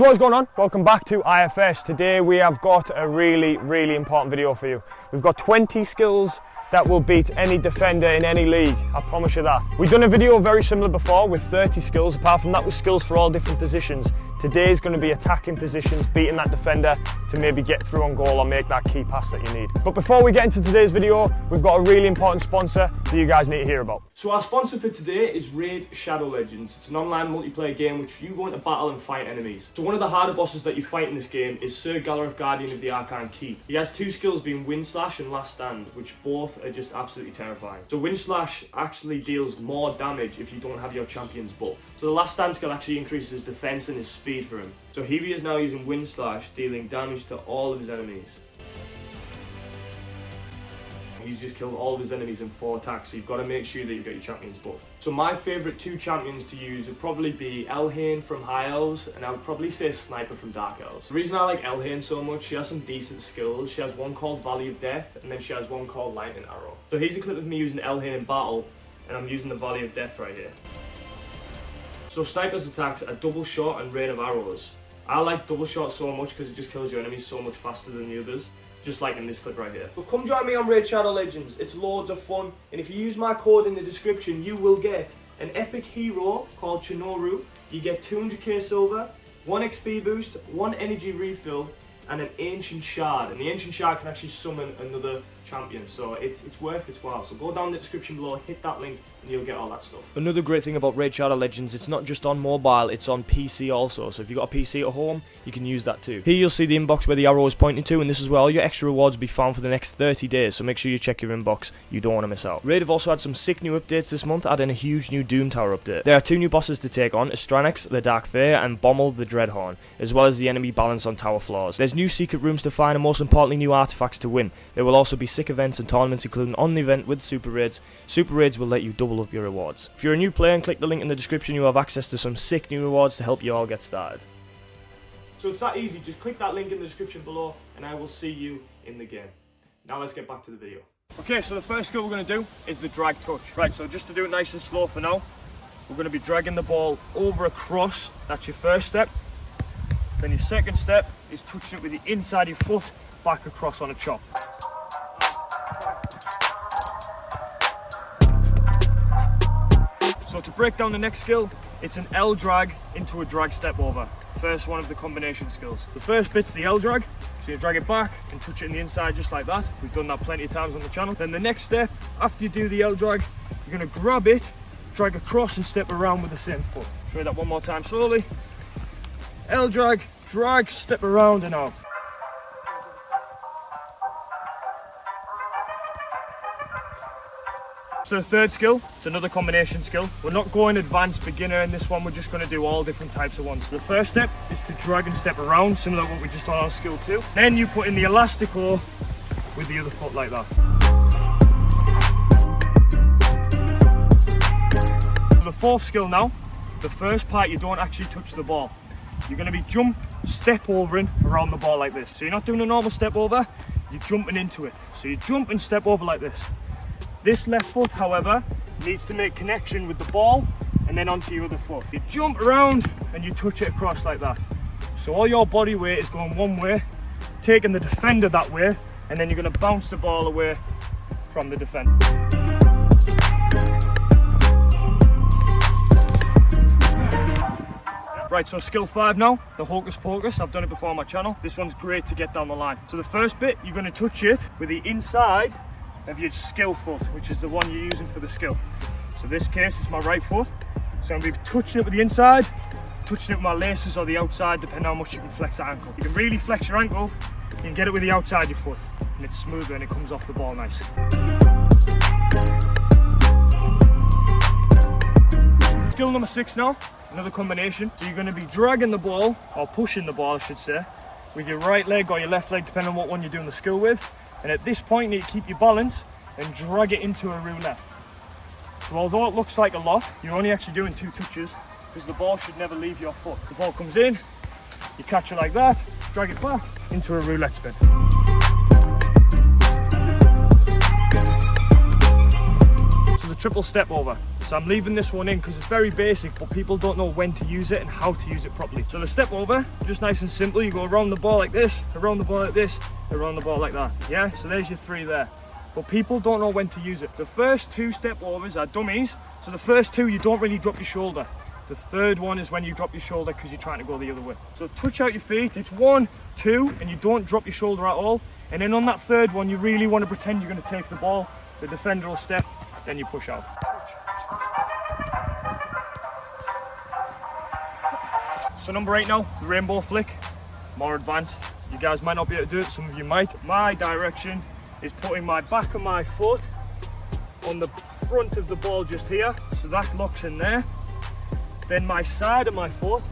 So what's going on? Welcome back to IFS. Today we have got a really important video for you. We've got 20 skills that will beat any defender in any league, I promise you that. We've done a video very similar before with 30 skills, apart from that with skills for all different positions. Today is going to be attacking positions, beating that defender to maybe get through on goal or make that key pass that you need. But before we get into today's video, we've got a really important sponsor that you guys need to hear about. So our sponsor for today is Raid Shadow Legends. It's an online multiplayer game which you go into battle and fight enemies. So one of the harder bosses that you fight in this game is Sir Gallareth, Guardian of the Arcane Key. He has two skills being Wind Slash and Last Stand, which both are just absolutely terrifying. So Wind Slash actually deals more damage if you don't have your champion's buff. So the Last Stand skill actually increases his defense and his speed for him. So here he is now using Wind Slash, dealing damage to all of his enemies. He's just killed all of his enemies in 4 attacks, so you've got to make sure that you get your champions buff. So my favourite 2 champions to use would probably be Elhain from High Elves, and I would probably say Sniper from Dark Elves. The reason I like Elhain so much, she has some decent skills. She has one called Valley of Death, and then she has one called Lightning Arrow. So here's a clip of me using Elhain in battle, and I'm using the Valley of Death right here. So Sniper's attacks are double shot and rain of arrows. I like double shot so much because it just kills your enemies so much faster than the others. Just like in this clip right here. So come join me on Raid Shadow Legends, it's loads of fun, and if you use my code in the description, you will get an epic hero called Chinoru, you get 200k silver, 1 XP boost, 1 energy refill, and an ancient shard, and the ancient shard can actually summon another champion, so it's worth its while. So go down in the description below, hit that link, and you'll get all that stuff. Another great thing about Raid Shadow Legends, it's not just on mobile, it's on PC also, so if you've got a PC at home, you can use that too. Here you'll see the inbox where the arrow is pointing to, and this is where all your extra rewards will be found for the next 30 days, so make sure you check your inbox, you don't want to miss out. Raid have also had some sick new updates this month, adding a huge new Doom Tower update. There are 2 new bosses to take on, Astranax, the Dark Fae, and Bommel, the Dreadhorn, as well as the enemy balance on tower floors. There's new secret rooms to find, and most importantly new artifacts to win. There will also be sick events and tournaments, including on the event with Super Raids. Super Raids will let you double up your rewards. If you're a new player and click the link in the description, you have access to some sick new rewards to help you all get started. So it's that easy, just click that link in the description below and I will see you in the game. Now let's get back to the video. Okay, so the first skill we're going to do is the drag touch. Right, so just to do it nice and slow for now, we're going to be dragging the ball over across. That's your first step. Then your second step is touching it with the inside of your foot back across on a chop. So to break down the next skill, it's an L drag into a drag step over. First one of the combination skills. The first bit's the L drag, so you drag it back and touch it in the inside just like that. We've done that plenty of times on the channel. Then the next step, after you do the L drag, you're going to grab it, drag across and step around with the same foot. Try that one more time slowly. L drag, drag, step around and out. So the third skill, it's another combination skill. We're not going advanced beginner in this one, we're just going to do all different types of ones. So the first step is to drag and step around, similar to what we just done on skill 2. Then you put in the elastico with the other foot like that. So the fourth skill now, the first part you don't actually touch the ball. You're going to be jump, step overing around the ball like this. So you're not doing a normal step over, you're jumping into it. So you jump and step over like this. This left foot, however, needs to make connection with the ball and then onto your other foot. You jump around and you touch it across like that. So all your body weight is going one way, taking the defender that way, and then you're going to bounce the ball away from the defender. Right, so skill 5 now, the Hocus Pocus. I've done it before on my channel. This one's great to get down the line. So the first bit, you're going to touch it with the inside of your skill foot, which is the one you're using for the skill. So in this case, it's my right foot. So I'm going to be touching it with the inside, touching it with my laces or the outside, depending on how much you can flex that ankle. You can really flex your ankle, you can get it with the outside of your foot, and it's smoother and it comes off the ball nice. Skill number 6 now, another combination. So you're going to be dragging the ball, or pushing the ball I should say, with your right leg or your left leg, depending on what one you're doing the skill with. And at this point, you need to keep your balance and drag it into a roulette. So although it looks like a lot, you're only actually doing 2 touches because the ball should never leave your foot. The ball comes in, you catch it like that, drag it back into a roulette spin. So the triple step over. So I'm leaving this one in because it's very basic, but people don't know when to use it and how to use it properly. So the step over, just nice and simple. You go around the ball like this, around the ball like this, around the ball like that. Yeah, so there's your 3 there. But people don't know when to use it. The first 2 step overs are dummies. So the first 2, you don't really drop your shoulder. The third one is when you drop your shoulder because you're trying to go the other way. So touch out your feet, it's 1, 2, and you don't drop your shoulder at all. And then on that third one, you really want to pretend you're going to take the ball. The defender will step, then you push out. So number 8 now, the rainbow flick. More advanced. You guys might not be able to do it, some of you might. My direction is putting my back of my foot on the front of the ball just here. So that locks in there. Then my side of my foot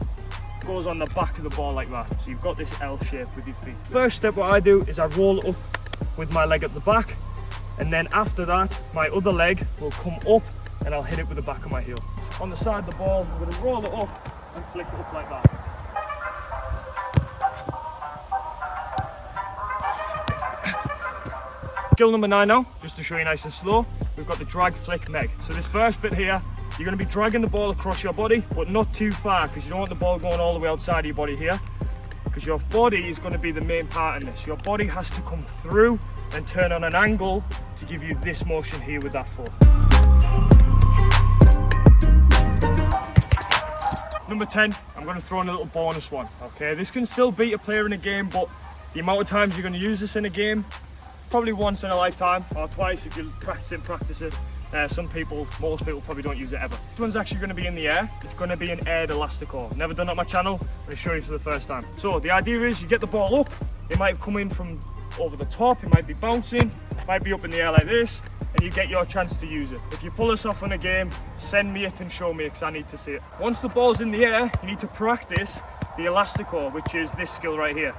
goes on the back of the ball like that. So you've got this L shape with your feet. First step, what I do is I roll up with my leg at the back. And then after that, my other leg will come up and I'll hit it with the back of my heel. On the side of the ball, I'm going to roll it up and flick it up like that. Skill number 9 now, just to show you nice and slow, we've got the drag flick meg. So this first bit here, you're going to be dragging the ball across your body, but not too far because you don't want the ball going all the way outside of your body here. Because your body is going to be the main part in this. Your body has to come through and turn on an angle to give you this motion here with that foot. Number 10, I'm going to throw in a little bonus one. Okay, this can still beat a player in a game, but the amount of times you're going to use this in a game, probably once in a lifetime or twice if you practice it. Most people probably don't use it ever. This one's actually going to be in the air. It's going to be an aired elastico. Never done it on my channel. I'm going to show you for the first time. So the idea is you get the ball up. It might have come in from over the top. It might be bouncing. It might be up in the air like this. And you get your chance to use it. If you pull this off in a game, send me it and show me because I need to see it. Once the ball's in the air, you need to practice the elastico, which is this skill right here.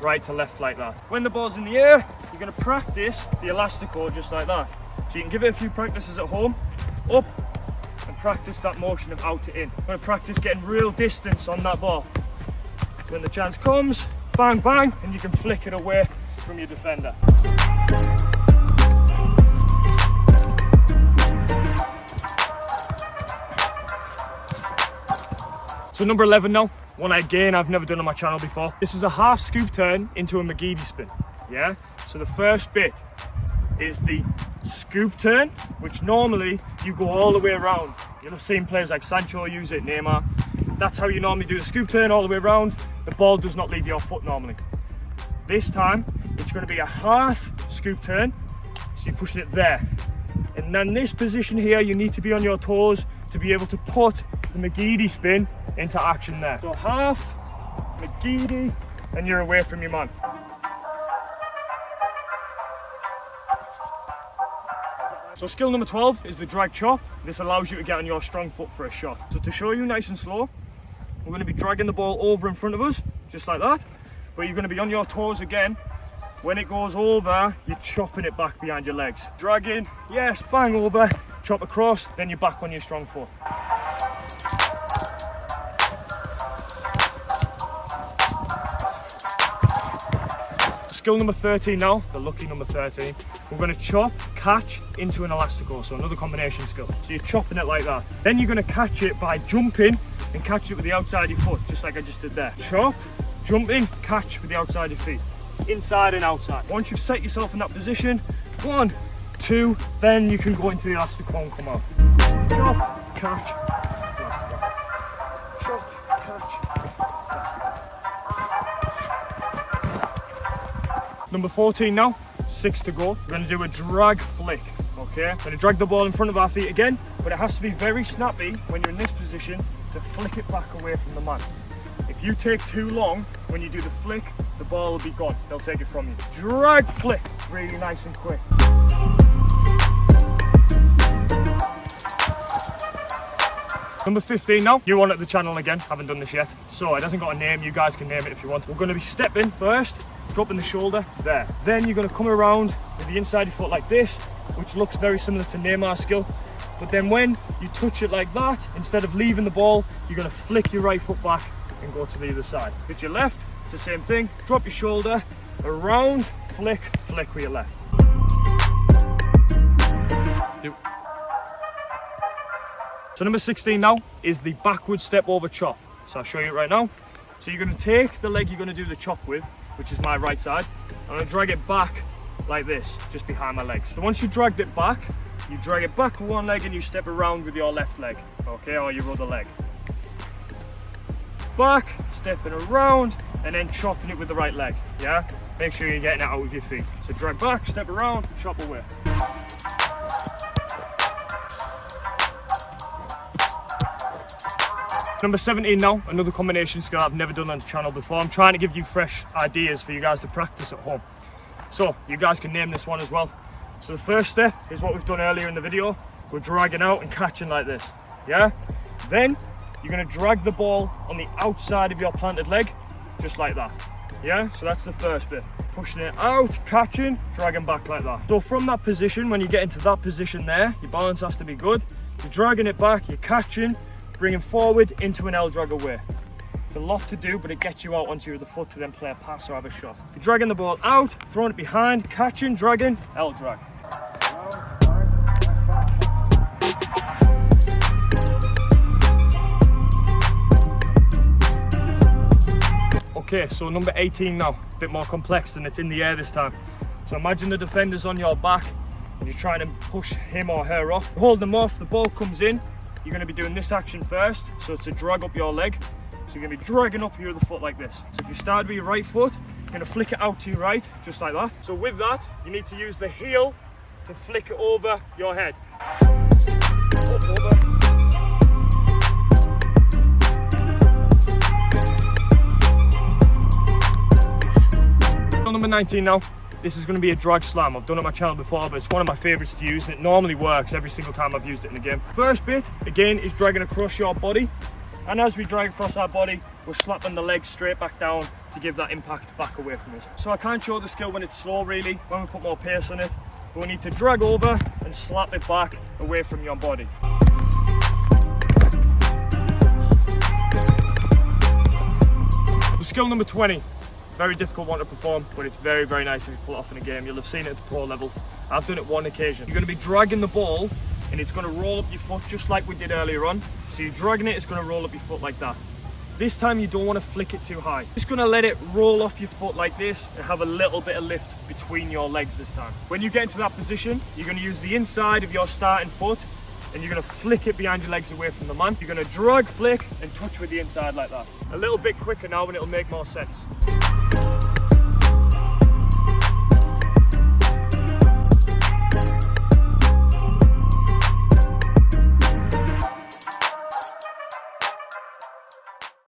Right to left like that. When the ball's in the air, you're going to practice the elastico just like that. So you can give it a few practices at home, up, and practice that motion of out to in. I'm going to practice getting real distance on that ball. When the chance comes, bang, bang, and you can flick it away from your defender. So number 11 now, one again I've never done on my channel before. This is a half scoop turn into a McGeady spin, yeah? So the first bit is the scoop turn, which normally you go all the way around. You'll have seen players like Sancho use it, Neymar. That's how you normally do the scoop turn, all the way around. The ball does not leave your foot normally. This time, it's going to be a half scoop turn, so you're pushing it there. And then this position here, you need to be on your toes to be able to put the McGeady spin into action there. So half, McGeady, and you're away from your man. So skill number 12 is the drag chop. This allows you to get on your strong foot for a shot. So to show you nice and slow, we're going to be dragging the ball over in front of us, just like that. But you're going to be on your toes again. When it goes over, you're chopping it back behind your legs. Dragging, yes, bang over, chop across, then you're back on your strong foot. Skill number 13 now, the lucky number 13. We're going to chop, catch into an elastico, so another combination skill. So you're chopping it like that. Then you're going to catch it by jumping and catch it with the outside of your foot, just like I just did there. Chop, jumping, catch with the outside of your feet. Inside and outside. Once you've set yourself in that position, 1, 2, then you can go into the elastico and come out. Chop, catch, elastico. Chop, catch, elastico. Number 14 now, 6 to go. We're going to do a drag flick, okay? We're going to drag the ball in front of our feet again, but it has to be very snappy when you're in this position to flick it back away from the man. If you take too long when you do the flick, the ball will be gone. They'll take it from you. Drag flick, really nice and quick. Number 15 now, new one at the channel again, haven't done this yet. So it hasn't got a name, you guys can name it if you want. We're going to be stepping first, dropping the shoulder, there. Then you're going to come around with the inside of your foot like this, which looks very similar to Neymar's skill. But then when you touch it like that, instead of leaving the ball, you're going to flick your right foot back and go to the other side. With your left, it's the same thing. Drop your shoulder, around, flick, flick with your left. So number 16 now is the backward step over chop. So I'll show you it right now. So you're going to take the leg you're going to do the chop with, which is my right side. I'm going to drag it back like this, just behind my legs. So once you dragged it back, you drag it back with one leg and you step around with your left leg, okay, or your other leg. Back, stepping around, and then chopping it with the right leg, yeah? Make sure you're getting it out with your feet. So drag back, step around, chop away. Number 17 now, another combination skill I've never done on the channel before. I'm trying to give you fresh ideas for you guys to practice at home. So you guys can name this one as well. So the first step is what we've done earlier in the video. We're dragging out and catching like this, yeah? Then you're gonna drag the ball on the outside of your planted leg, just like that, yeah? So that's the first bit. Pushing it out, catching, dragging back like that. So from that position, when you get into that position there, your balance has to be good. You're dragging it back, you're catching, bringing forward into an L drag away. It's a lot to do, but it gets you out onto your other foot to then play a pass or have a shot. You're dragging the ball out, throwing it behind, catching, dragging, L drag. Okay, so number 18 now, a bit more complex and it's in the air this time. So imagine the defender's on your back and you're trying to push him or her off. Hold them off, the ball comes in, you're going to be doing this action first, so it's to drag up your leg. So you're going to be dragging up your other foot like this. So if you start with your right foot, you're going to flick it out to your right, just like that. So with that, you need to use the heel to flick it over your head. Up, over. Number 19 now. This is going to be a drag slam. I've done it on my channel before, but it's one of my favorites to use and it normally works every single time I've used it in the game. First bit, again, is dragging across your body. And as we drag across our body, we're slapping the leg straight back down to give that impact back away from us. So I can't show the skill when it's slow really, when we put more pace on it, but we need to drag over and slap it back away from your body. Skill number 20. Very difficult one to perform, but it's very, very nice if you pull it off in a game. You'll have seen it at the pro level. I've done it one occasion. You're going to be dragging the ball and it's going to roll up your foot just like we did earlier on. So you're dragging it, it's going to roll up your foot like that. This time you don't want to flick it too high. Just going to let it roll off your foot like this and have a little bit of lift between your legs this time. When you get into that position, you're going to use the inside of your starting foot and you're going to flick it behind your legs away from the man. You're going to drag, flick and touch with the inside like that. A little bit quicker now and it'll make more sense.